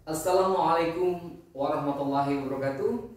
Assalamualaikum warahmatullahi wabarakatuh.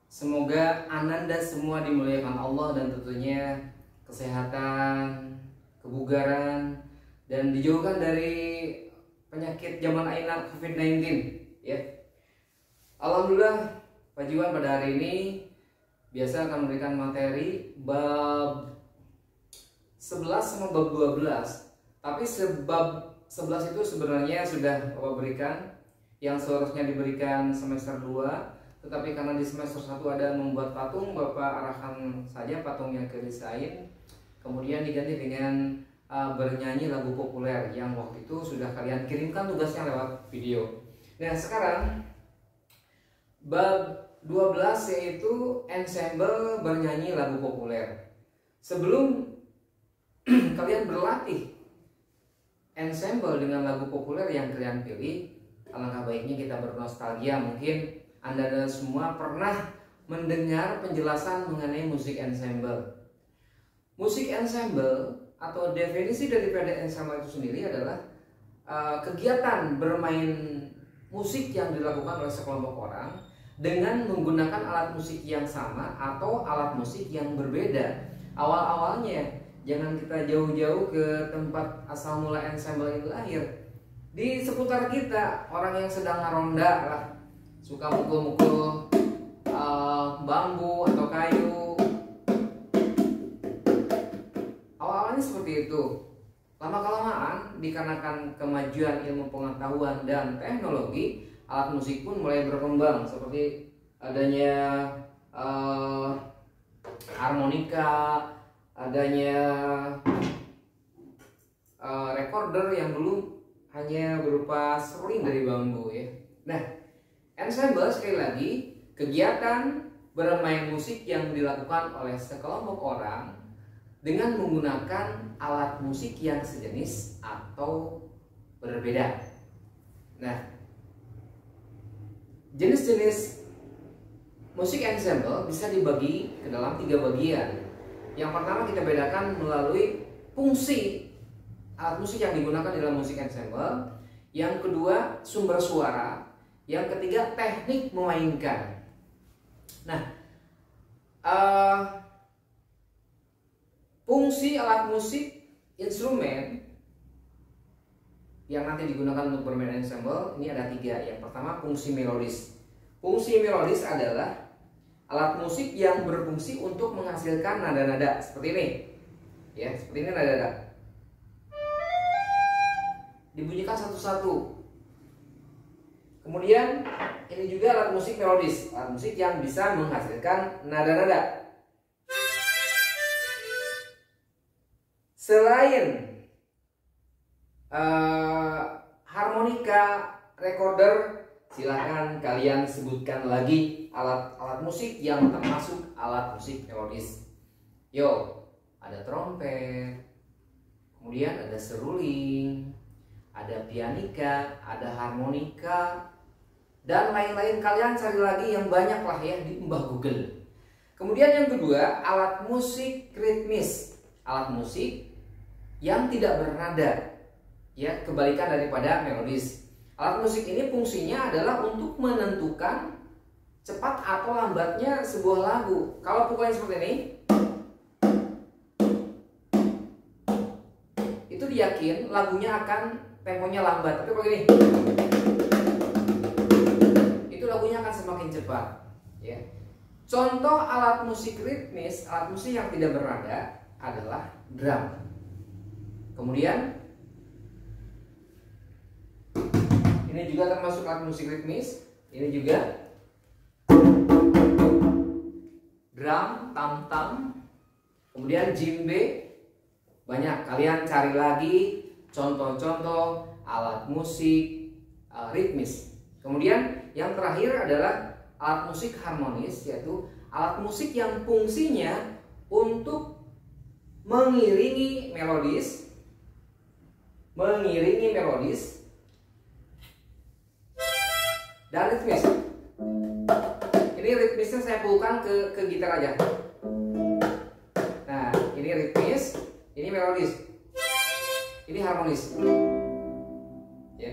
Semoga Ananda semua dimuliakan Allah dan tentunya kesehatan, kebugaran, dan dijauhkan dari penyakit zaman akhir COVID-19 ya. Alhamdulillah, Pak Jiwan pada hari ini biasa akan memberikan materi bab 11 sama bab 12. Tapi sebab 11 itu sebenarnya sudah Bapak berikan, yang seharusnya diberikan semester 2, tetapi karena di semester 1 ada membuat patung, Bapak arahkan saja patungnya ke desain, kemudian diganti dengan bernyanyi lagu populer yang waktu itu sudah kalian kirimkan tugasnya lewat video. Nah sekarang bab 12 yaitu ensemble bernyanyi lagu populer. Sebelum kalian berlatih ensemble dengan lagu populer yang kalian pilih, alangkah baiknya kita bernostalgia. Mungkin Anda semua pernah mendengar penjelasan mengenai musik ensemble. Musik ensemble atau definisi daripada ensemble itu sendiri adalah kegiatan bermain musik yang dilakukan oleh sekelompok orang dengan menggunakan alat musik yang sama atau alat musik yang berbeda. Awal-awalnya jangan kita jauh-jauh ke tempat asal mula ensemble itu lahir. Di seputar kita, orang yang sedang ngaronda lah, suka mukul-mukul bambu atau kayu. Awalnya seperti itu. Lama-kelamaan dikarenakan kemajuan ilmu pengetahuan dan teknologi, alat musik pun mulai berkembang, seperti adanya harmonika, adanya recorder yang dulu hanya berupa seruling dari bambu ya. Nah, ensemble sekali lagi kegiatan bermain musik yang dilakukan oleh sekelompok orang dengan menggunakan alat musik yang sejenis atau berbeda. Nah, jenis-jenis musik ensemble bisa dibagi ke dalam 3 bagian. Yang pertama kita bedakan melalui fungsi alat musik yang digunakan dalam musik ensemble. Yang kedua sumber suara. Yang ketiga teknik memainkan. Nah, fungsi alat musik instrumen yang nanti digunakan untuk bermain ensemble ini ada 3. Yang pertama fungsi melodis. Fungsi melodis adalah alat musik yang berfungsi untuk menghasilkan nada-nada seperti ini. Ya, seperti ini nada-nada. Dibunyikan satu-satu. Kemudian ini juga alat musik melodis, alat musik yang bisa menghasilkan nada-nada. Selain harmonika, recorder, silakan kalian sebutkan lagi alat-alat musik yang termasuk alat musik melodis. Yo, ada trompet, kemudian ada seruling, ada pianika, ada harmonika, dan lain-lain. Kalian cari lagi yang banyak lah ya di Mbah Google. Kemudian yang kedua, alat musik ritmis, alat musik yang tidak bernada, ya kebalikan daripada melodis. Alat musik ini fungsinya adalah untuk menentukan cepat atau lambatnya sebuah lagu. Kalau pukulannya seperti ini, itu diyakin lagunya akan temponya lambat. Tapi kalau gini, itu lagunya akan semakin cepat ya. Contoh alat musik ritmis, alat musik yang tidak bernada adalah drum. Kemudian ini juga termasuk alat musik ritmis. Ini juga drum, tam-tam, kemudian djembe. Banyak, kalian cari lagi contoh-contoh alat musik ritmis. Kemudian yang terakhir adalah alat musik harmonis, yaitu alat musik yang fungsinya untuk mengiringi melodis, dan ritmis. Ini ritmisnya saya pulkan ke gitar aja. Nah, ini ritmis, ini melodis, ini harmonis. Ya.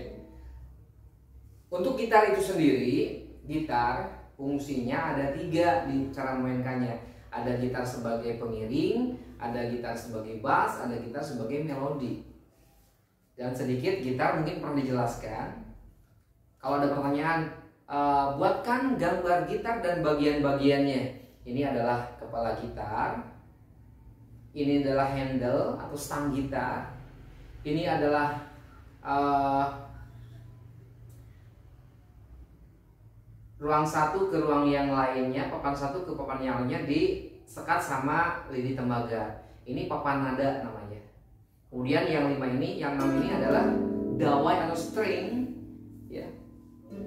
Untuk gitar itu sendiri, gitar fungsinya ada 3 di cara memainkannya. Ada gitar sebagai pengiring, ada gitar sebagai bass, ada gitar sebagai melodi. Dan sedikit gitar mungkin pernah dijelaskan. Kalau ada pertanyaan, buatkan gambar gitar dan bagian-bagiannya. Ini adalah kepala gitar, ini adalah handle atau stang gitar, ini adalah ruang satu ke ruang yang lainnya, papan satu ke papan yang lainnya disekat sama lidi tembaga. Ini papan nada namanya. Kemudian yang 5 ini, yang 6 ini adalah dawai atau string, ya,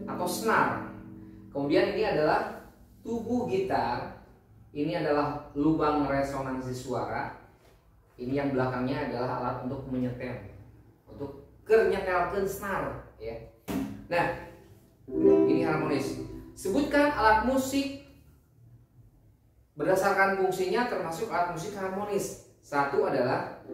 atau snare. Kemudian ini adalah tubuh gitar. Ini adalah lubang resonansi suara. Ini yang belakangnya adalah alat untuk menyetel, untuk nyetelkeun snare, ya. Nah, ini harmonis. Sebutkan alat musik berdasarkan fungsinya termasuk alat musik harmonis. Satu adalah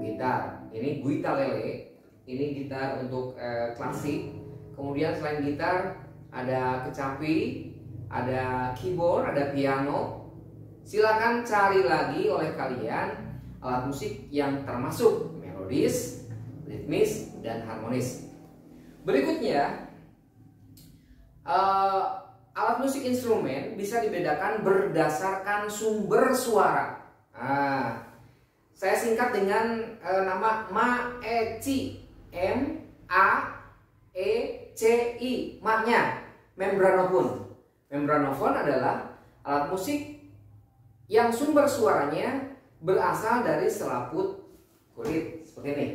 gitar. Ini guitarlele. Ini gitar untuk klasik. Kemudian selain gitar ada kecapi, ada keyboard, ada piano. Silakan cari lagi oleh kalian alat musik yang termasuk melodis, ritmis, dan harmonis. Berikutnya, alat musik instrumen bisa dibedakan berdasarkan sumber suara. Saya singkat dengan nama MAECI, M-A-E-C-I, maknya membranophone. Membranophone adalah alat musik yang sumber suaranya berasal dari selaput kulit seperti ini.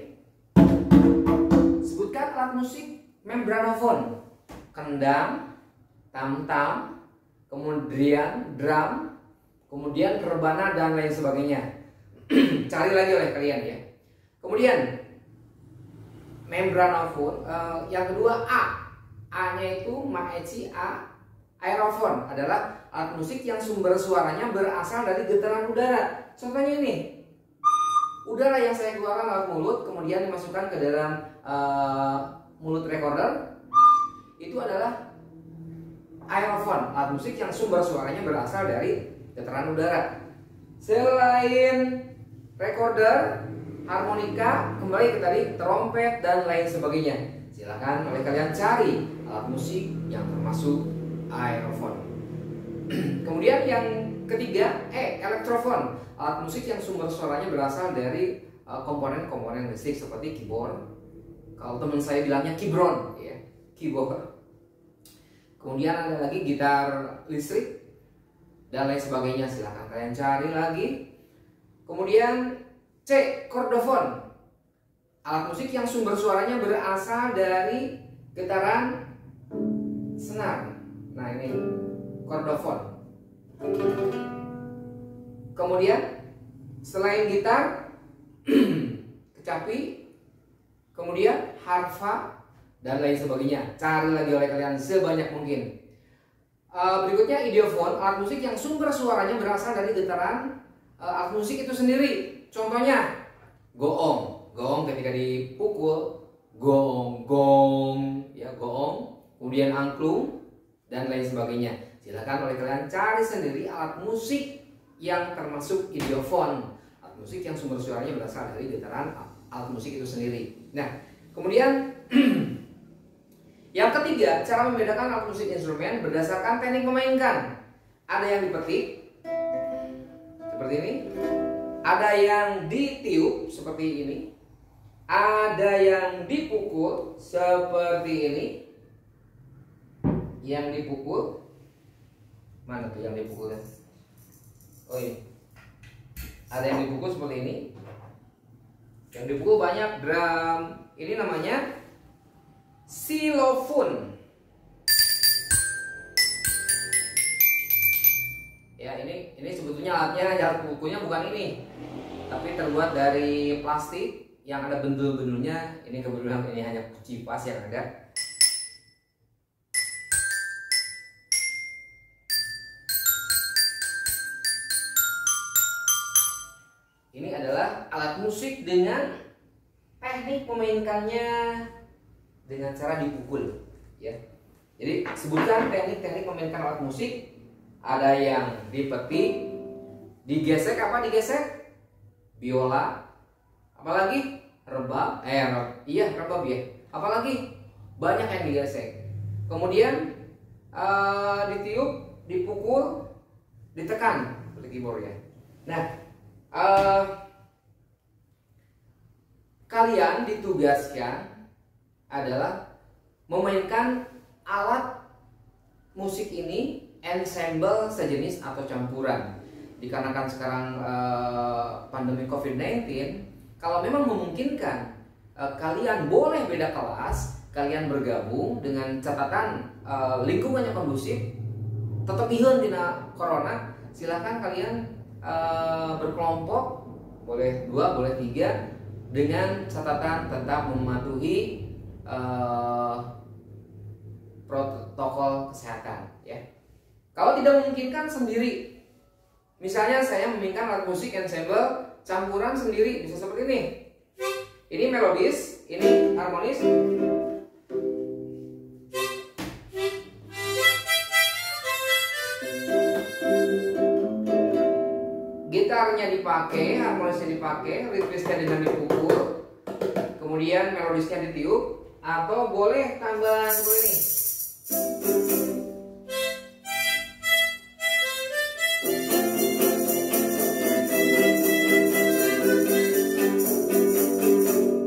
Sebutkan alat musik membranophone: kendang, tam-tam, kemudian drum, kemudian rebana, dan lain sebagainya. Cari lagi oleh kalian, ya. Kemudian membranophone, yang kedua A-nya itu MAECI A. Aerophone adalah alat musik yang sumber suaranya berasal dari getaran udara. Contohnya ini, udara yang saya keluarkan lewat mulut kemudian dimasukkan ke dalam mulut recorder, itu adalah aerophone, alat musik yang sumber suaranya berasal dari getaran udara. Selain recorder, harmonika, kembali ke tadi trompet dan lain sebagainya. Silakan oleh kalian cari alat musik yang termasuk aerophone. Kemudian yang ketiga, elektrophone, alat musik yang sumber suaranya berasal dari komponen-komponen listrik seperti keyboard. Kalau teman saya bilangnya keyboard, ya, keyboard. Kemudian ada lagi gitar listrik dan lain sebagainya. Silahkan kalian cari lagi. Kemudian C, chordophone, alat musik yang sumber suaranya berasal dari getaran senar. Nah, ini chordophone. Kemudian selain gitar, kecapi, kemudian harfa dan lain sebagainya. Cari lagi oleh kalian sebanyak mungkin. Berikutnya idiophone, alat musik yang sumber suaranya berasal dari getaran alat musik itu sendiri. Contohnya goong. Goong ketika dipukul, gong gong, ya, goong. Kemudian angklung dan lain sebagainya. Silakan oleh kalian cari sendiri alat musik yang termasuk idiophone, alat musik yang sumber suaranya berasal dari getaran alat musik itu sendiri. Nah, kemudian yang ketiga, cara membedakan alat musik instrumen berdasarkan teknik memainkan. Ada yang dipetik seperti ini, ada yang ditiup seperti ini, ada yang dipukul seperti ini. Yang dipukul, mana tuh yang dipukulnya? Oh, ini ada yang dipukul seperti ini. Yang dipukul banyak drum. Ini namanya xylophone. Ya, ini sebetulnya alatnya, alat pukulnya bukan ini, tapi terbuat dari plastik yang ada bendul-bendulnya. Ini kebetulan ini hanya kipas yang ada. Ini adalah alat musik dengan teknik memainkannya dengan cara dipukul. ya. Jadi sebutkan teknik-teknik memainkan alat musik. Ada yang dipetik, digesek, apa digesek? Biola. Apalagi? Rebab. Rebab ya. Apalagi? Banyak yang digesek. Kemudian ditiup, dipukul, ditekan seperti keyboard ya. Nah, kalian ditugaskan adalah memainkan alat musik ini ensemble sejenis atau campuran. Dikarenakan sekarang pandemi COVID-19, kalau memang memungkinkan kalian boleh beda kelas, kalian bergabung dengan catatan lingkungannya kondusif, tetap iheun dina corona, silahkan kalian berkelompok, boleh 2, boleh 3, dengan catatan tetap mematuhi protokol kesehatan ya. Kalau tidak memungkinkan sendiri, misalnya saya memainkan alat musik ensemble campuran sendiri, bisa seperti ini. Ini melodis, ini harmonis. Gitarnya dipakai, harmonisnya dipakai, ritmisnya dengan dipukul, kemudian melodisnya ditiup, atau boleh tambahan seperti ini.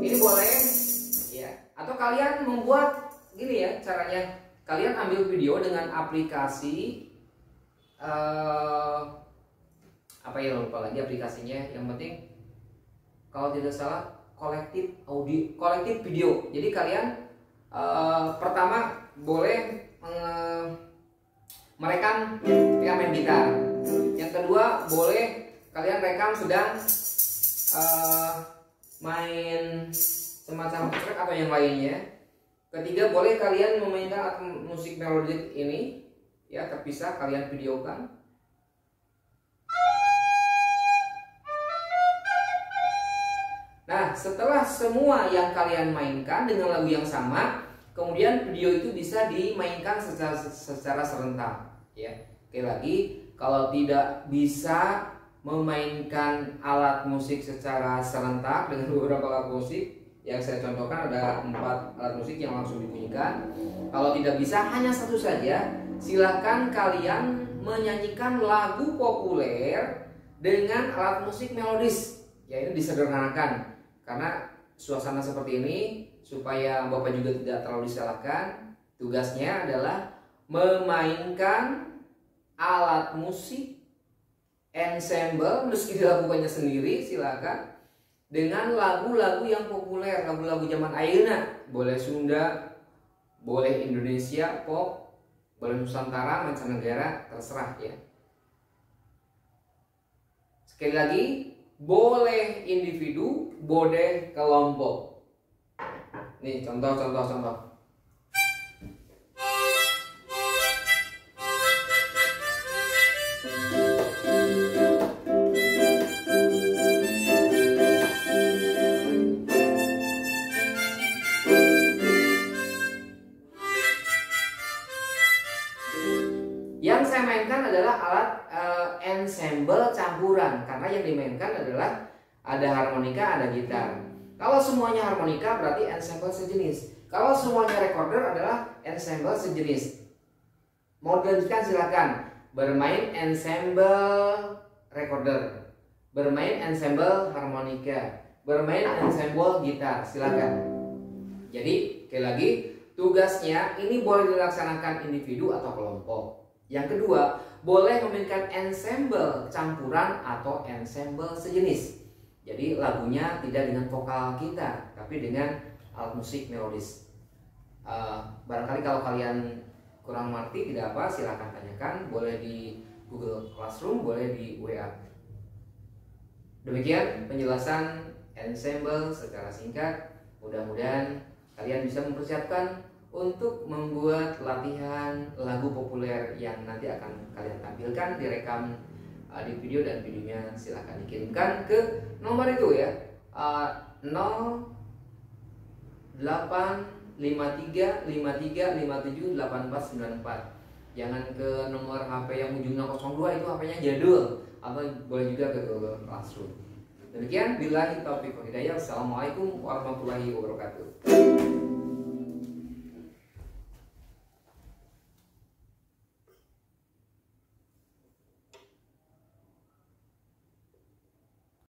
Ini boleh ya. Atau kalian membuat gini ya caranya. Kalian ambil video dengan aplikasi apa ya, lupa lagi aplikasinya. Yang penting kalau tidak salah kolektif audio, kolektif video. Jadi kalian pertama boleh merekam ketika main gitar. Yang kedua boleh kalian rekam sedang main semacam track atau yang lainnya. Ketiga boleh kalian memainkan alat musik melodik ini ya terpisah, kalian videokan. Nah, setelah semua yang kalian mainkan dengan lagu yang sama, kemudian video itu bisa dimainkan secara serentak ya. Oke, lagi kalau tidak bisa memainkan alat musik secara serentak dengan beberapa alat musik yang saya contohkan, ada 4 alat musik yang langsung dibunyikan. Kalau tidak bisa hanya satu saja, silahkan kalian menyanyikan lagu populer dengan alat musik melodis. Ya, ini disederhanakan karena suasana seperti ini, supaya Bapak juga tidak terlalu disalahkan. Tugasnya adalah memainkan alat musik ensemble, meski dilakukannya sendiri silakan, dengan lagu-lagu yang populer, lagu-lagu zaman ayeuna, boleh Sunda, boleh Indonesia pop, boleh Nusantara, mancanegara, terserah ya. Sekali lagi, boleh individu, boleh kelompok. Nih contoh. Yang saya mainkan adalah alat ensemble campuran, karena yang dimainkan adalah ada harmonika, ada gitar. Kalau semuanya harmonika berarti ensemble sejenis. Kalau semuanya recorder adalah ensemble sejenis. Mau dilanjutkan silakan. Bermain ensemble recorder, bermain ensemble harmonika, bermain ensemble gitar, silakan. Jadi sekali lagi, tugasnya ini boleh dilaksanakan individu atau kelompok. Yang kedua, boleh memainkan ensemble campuran atau ensemble sejenis. Jadi lagunya tidak dengan vokal kita, tapi dengan alat musik melodis. Barangkali kalau kalian kurang mengerti tidak apa, silahkan tanyakan. Boleh di Google Classroom, boleh di WA. Demikian penjelasan ensemble secara singkat. Mudah-mudahan kalian bisa mempersiapkan untuk membuat latihan lagu populer yang nanti akan kalian tampilkan, direkam di video, dan videonya silahkan dikirimkan ke nomor itu ya, 0858 5353578494. Jangan ke nomor HP yang ujungnya 02, itu HP-nya jadul, atau boleh juga ke Google Classroom. Demikian, billahi taufiq wal hidayah. Assalamualaikum warahmatullahi wabarakatuh.